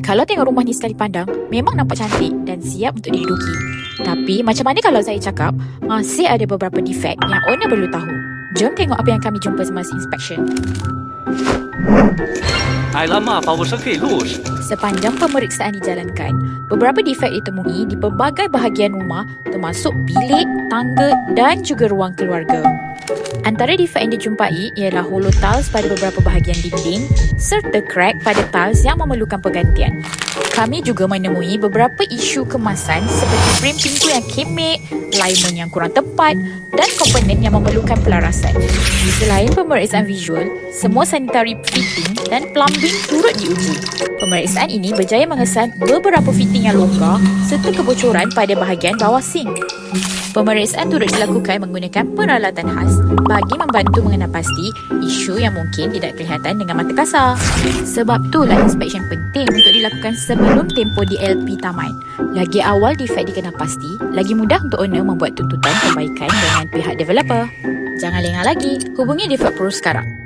Kalau tengok rumah ni sekali pandang, memang nampak cantik dan siap untuk diduduki. Tapi macam mana kalau saya cakap, masih ada beberapa defect yang owner perlu tahu. Jom tengok apa yang kami jumpa semasa inspection. 矮了嘛，把我车可以录是。 Sepanjang pemeriksaan dijalankan, beberapa defect ditemui di pelbagai bahagian rumah termasuk bilik, tangga dan juga ruang keluarga. Antara defect yang dijumpai ialah hollow tiles pada beberapa bahagian dinding serta crack pada tiles yang memerlukan pergantian. Kami juga menemui beberapa isu kemasan seperti frame pintu yang kemik, alignment yang kurang tepat dan komponen yang memerlukan pelarasan. Selain pemeriksaan visual, semua sanitary fitting dan plumbing turut diuji. Pemeriksaan ini berjaya mengesan beberapa fitting yang longgar serta kebocoran pada bahagian bawah sink. Pemeriksaan turut dilakukan menggunakan peralatan khas bagi membantu mengenal pasti isu yang mungkin tidak kelihatan dengan mata kasar. Sebab itulah inspection penting untuk dilakukan sebelum tempoh DLP tamat. Lagi awal defect dikenal pasti, lagi mudah untuk owner membuat tuntutan perbaikan dengan pihak developer. Jangan lengah lagi, hubungi Defect Pro sekarang.